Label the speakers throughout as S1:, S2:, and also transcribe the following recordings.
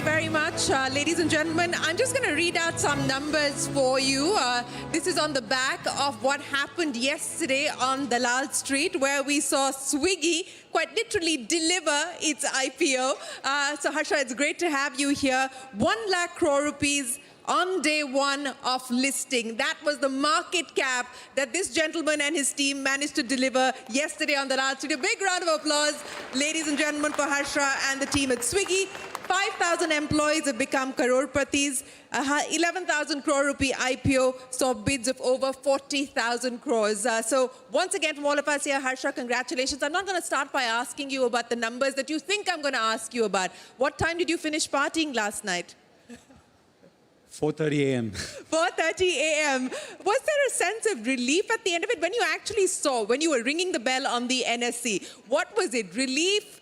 S1: very much, ladies and gentlemen. I'm just going to read out some numbers for you. This is on the back of what happened yesterday on Dalal Street, where we saw Swiggy quite literally deliver its IPO. So Harsha, it's great to have you here. 1 lakh crore rupees on day one of listing. That was the market cap that this gentleman and his team managed to deliver yesterday on Dalal Street. A big round of applause, ladies and gentlemen, for Harsha and the team at Swiggy. 5,000 employees have become crorepati's. 11,000 crore rupee IPO saw bids of over 40,000 crores. So once again, from all of us here, Harsha, congratulations. I'm not going to start by asking you about the numbers that you think I'm going to ask you about. What time did you finish partying last night?
S2: 4:30 a.m.
S1: 4:30 a.m. Was there a sense of relief at the end of it when you actually saw, when you were ringing the bell on the NSE? What was it? Relief?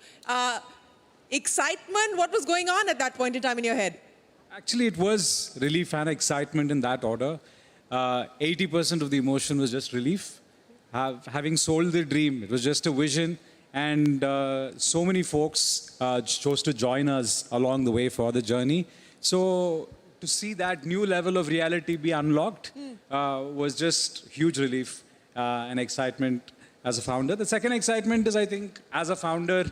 S1: Excitement? What was going on at that point in time in your head?
S2: Actually, it was relief and excitement in that order. 80% of the emotion was just relief. Having sold the dream, it was just a vision. And so many folks chose to join us along the way for the journey. So to see that new level of reality be unlocked was just huge relief and excitement as a founder. The second excitement is, I think, as a founder,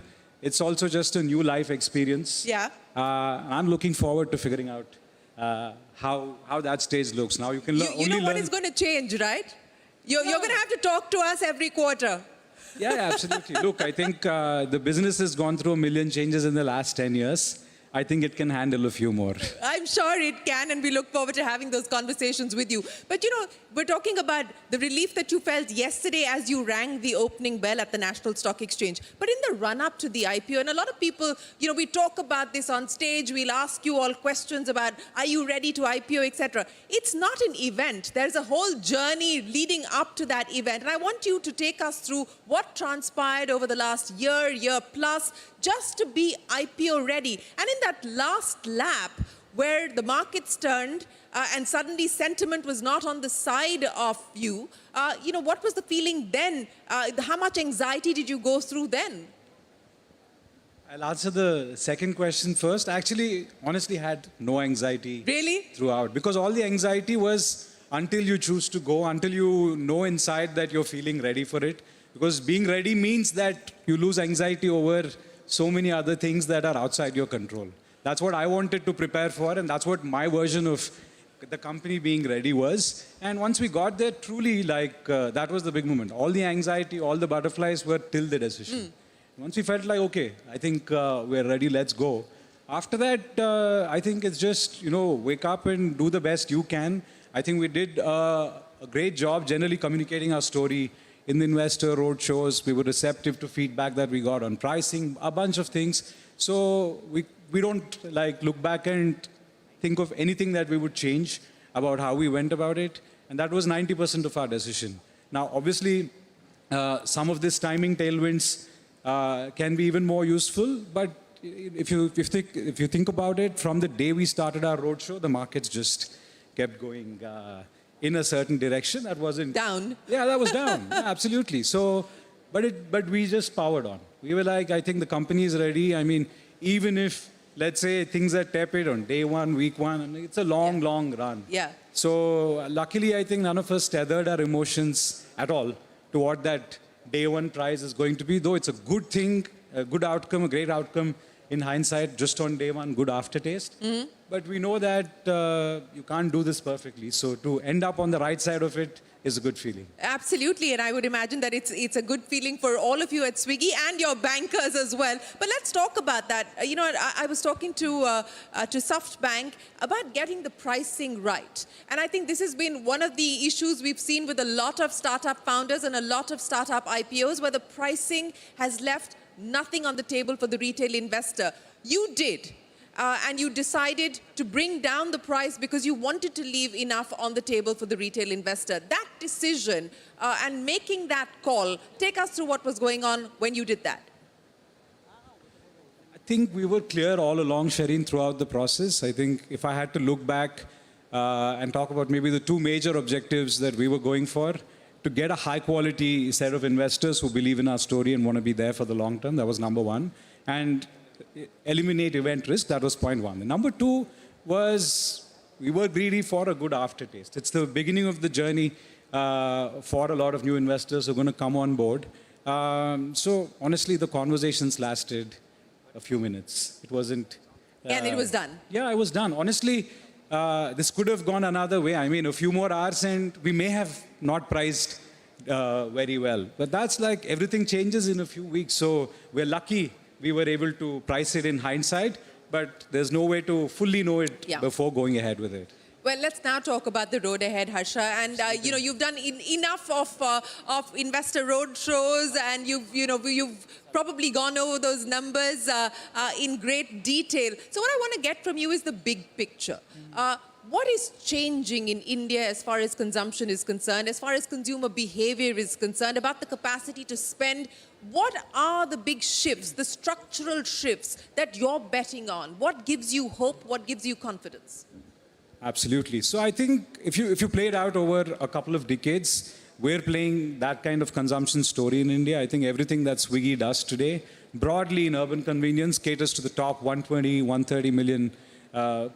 S2: it's also just a new life experience.
S1: Yeah.
S2: I'm looking forward to figuring out how that stage looks. Now you can
S1: You know what is going to change, right? You're going to have to talk to us every quarter.
S2: Yeah, absolutely. Look, I think the business has gone through a million changes in the last 10 years. I think it can handle a few more.
S1: I'm sure it can, and we look forward to having those conversations with you. But, you know, we're talking about the relief that you felt yesterday as you rang the opening bell at the National Stock Exchange. But in the run-up to the IPO, and a lot of people, you know, we talk about this on stage, we'll ask you all questions about, are you ready to IPO, etc. It's not an event. There's a whole journey leading up to that event. And I want you to take us through what transpired over the last year plus, just to be IPO ready. And in that last lap, where the markets turned and suddenly sentiment was not on the side of you, you know, what was the feeling then? How much anxiety did you go through then?
S2: I'll answer the second question first. I actually, honestly, had no anxiety
S1: Really?
S2: throughout. Because all the anxiety was until you choose to go, until you know inside that you're feeling ready for it. Because being ready means that you lose anxiety over so many other things that are outside your control. That's what I wanted to prepare for, and that's what my version of the company being ready was. And once we got there, truly, like, that was the big moment. All the anxiety, all the butterflies were till the decision. Once we felt like, okay, I think we're ready, let's go. After that, I think it's just, you know, wake up and do the best you can. I think we did a great job generally communicating our story in the investor roadshows. We were receptive to feedback that we got on pricing, a bunch of things. So we don't like look back and think of anything that we would change about how we went about it. And that was 90% of our decision. Now, obviously, some of this timing tailwinds can be even more useful. But if you think about it, from the day we started our roadshow, the markets just kept going in a certain direction. That wasn't
S1: down.
S2: Yeah, that was down. Yeah, absolutely. So, but we just powered on. We were like, I think the company is ready. I mean, even if, let's say, things are tepid on day one, week one, I mean, it's a long run.
S1: Yeah.
S2: So luckily, I think none of us tethered our emotions at all to what that day one price is going to be. Though it's a good thing, a good outcome, a great outcome in hindsight, just on day one, good aftertaste. But we know that you can't do this perfectly. So to end up on the right side of it is a good feeling.
S1: Absolutely, and I would imagine that it's a good feeling for all of you at Swiggy and your bankers as well. But let's talk about that. You know, I was talking to SoftBank about getting the pricing right. And I think this has been one of the issues we've seen with a lot of startup founders and a lot of startup IPOs, where the pricing has left nothing on the table for the retail investor. You did. And you decided to bring down the price because you wanted to leave enough on the table for the retail investor. That decision and making that call, take us through what was going on when you did that.
S2: I think we were clear all along, Shireen, throughout the process. I think if I had to look back and talk about maybe the two major objectives that we were going for, to get a high-quality set of investors who believe in our story and want to be there for the long term, that was number one. And eliminate event risk. That was point one. And number two was we were greedy for a good aftertaste. It's the beginning of the journey for a lot of new investors who are going to come on board. So honestly, the conversations lasted a few minutes. It wasn't...
S1: And it was done.
S2: Yeah, it was done. Honestly, this could have gone another way. I mean, a few more hours and we may have not priced very well. But that's like everything changes in a few weeks. So we're lucky we were able to price it in hindsight, but there's no way to fully know it before going ahead with it.
S1: Well, let's now talk about the road ahead, Harsha. And you know, you've done enough of investor road shows, and you've probably gone over those numbers in great detail. So what I want to get from you is the big picture. What is changing in India as far as consumption is concerned, as far as consumer behavior is concerned, about the capacity to spend? What are the big shifts, the structural shifts that you're betting on? What gives you hope? What gives you confidence?
S2: Absolutely. So I think if you play it out over a couple of decades, we're playing that kind of consumption story in India. I think everything that Swiggy does today, broadly in urban convenience, caters to the top 120, 130 million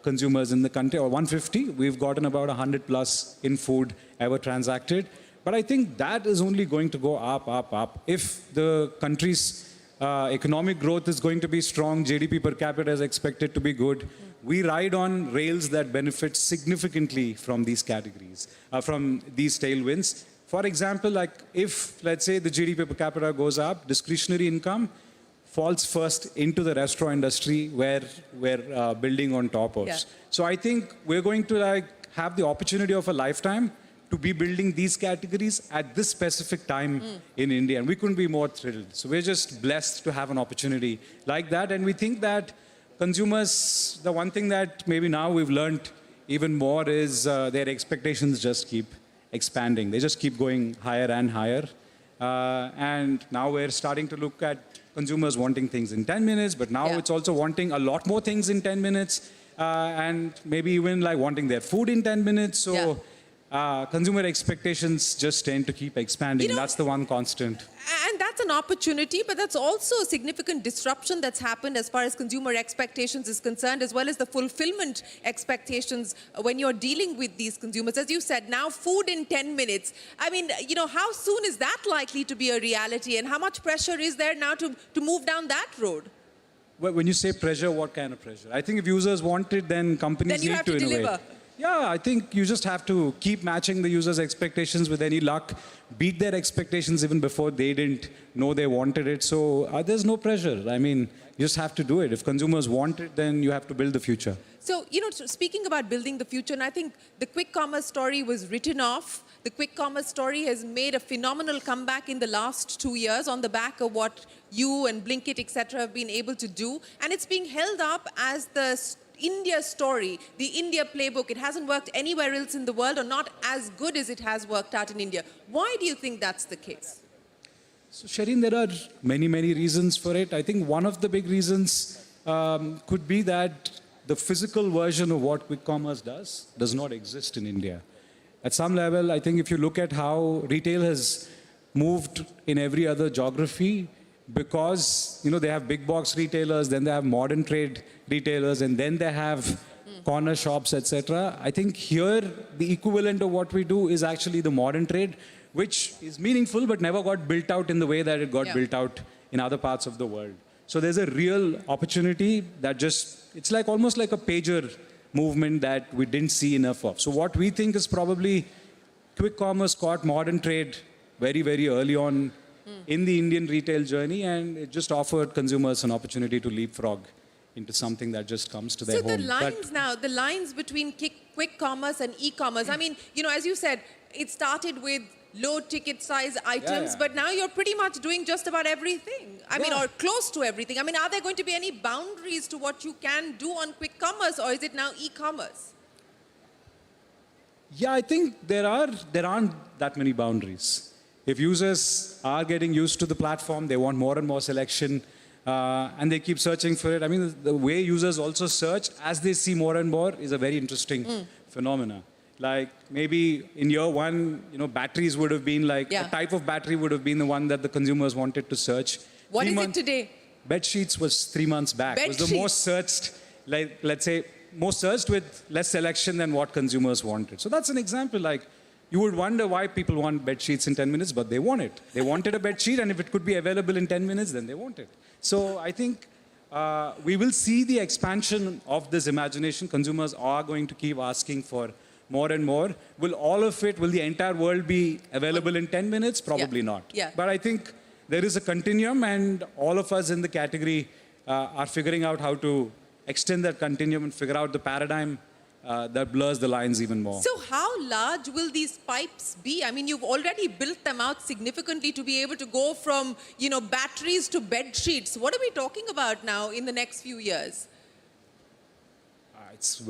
S2: consumers in the country, or 150. We've gotten about 100 plus in food ever transacted. But I think that is only going to go up, up, up. If the country's economic growth is going to be strong, GDP per capita is expected to be good, we ride on rails that benefit significantly from these categories, from these tailwinds. For example, like if, let's say, the GDP per capita goes up, discretionary income falls first into the restaurant industry where we're building on top of.
S1: Yeah.
S2: So I think we're going to like have the opportunity of a lifetime to be building these categories at this specific time in India. And we couldn't be more thrilled. So we're just blessed to have an opportunity like that. And we think that consumers, the one thing that maybe now we've learned even more is their expectations just keep expanding. They just keep going higher and higher. And now we're starting to look at consumers wanting things in 10 minutes, but now it's also wanting a lot more things in 10 minutes, and maybe even like wanting their food in 10 minutes. So consumer expectations just tend to keep expanding. You know, that's the one constant.
S1: And that's an opportunity, but that's also a significant disruption that's happened as far as consumer expectations is concerned, as well as the fulfillment expectations when you're dealing with these consumers. As you said, now food in 10 minutes. I mean, you know, how soon is that likely to be a reality, and how much pressure is there now to move down that road?
S2: Well, when you say pressure, what kind of pressure? I think if users want it, then companies need to innovate.
S1: Deliver.
S2: Yeah, I think you just have to keep matching the users' expectations with any luck, beat their expectations even before they didn't know they wanted it. So there's no pressure. I mean, you just have to do it. If consumers want it, then you have to build the future.
S1: So, you know, speaking about building the future, and I think the quick commerce story was written off. The quick commerce story has made a phenomenal comeback in the last 2 years on the back of what you and Blinkit, etc., have been able to do. And it's being held up as the India story, the India playbook. It hasn't worked anywhere else in the world, or not as good as it has worked out in India. Why do you think that's the case?
S2: So, Shireen, there are many, many reasons for it. I think one of the big reasons could be that the physical version of what quick commerce does not exist in India. At some level, I think if you look at how retail has moved in every other geography, because they have big box retailers, then they have modern trade retailers, and then they have corner shops, etc. I think here the equivalent of what we do is actually the modern trade, which is meaningful but never got built out in the way that it got built out in other parts of the world. So there's a real opportunity that it's like almost like a pager movement that we didn't see enough of. So what we think is probably quick commerce caught modern trade very, very early on in the Indian retail journey, and it just offered consumers an opportunity to leapfrog into something that just comes to their home.
S1: So the lines between quick commerce and e-commerce, I mean, as you said, it started with low ticket size items, but now you're pretty much doing just about everything. I mean, or close to everything. I mean, are there going to be any boundaries to what you can do on quick commerce, or is it now e-commerce?
S2: Yeah, I think there aren't that many boundaries. If users are getting used to the platform, they want more and more selection, and they keep searching for it. I mean, the way users also search as they see more and more is a very interesting phenomena. Like maybe in year one, batteries would have been like, a type of battery would have been the one that the consumers wanted to search.
S1: What is it today?
S2: bed sheets was 3 months back.
S1: Bed
S2: It was the most searched, like, let's say, most searched with less selection than what consumers wanted. So that's an example. Like, you would wonder why people want bed sheets in 10 minutes, but they want it. They wanted a bed sheet, and if it could be available in 10 minutes, then they want it. So I think we will see the expansion of this imagination. Consumers are going to keep asking for more and more. Will all of it, will the entire world be available in 10 minutes? Probably not.
S1: Yeah.
S2: But I think there is a continuum, and all of us in the category are figuring out how to extend that continuum and figure out the paradigm that blurs the lines even more.
S1: So how large will these pipes be? I mean, you've already built them out significantly to be able to go from, batteries to bed sheets. What are we talking about now in the next few years?
S2: It's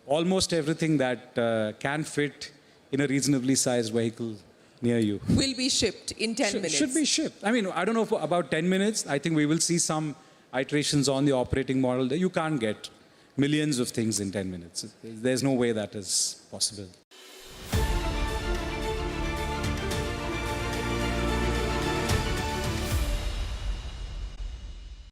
S2: almost everything that can fit in a reasonably sized vehicle near you.
S1: Will be shipped in 10 minutes.
S2: Should be shipped. I mean, I don't know about 10 minutes. I think we will see some iterations on the operating model that you can't get millions of things in 10 minutes. There's no way that is possible.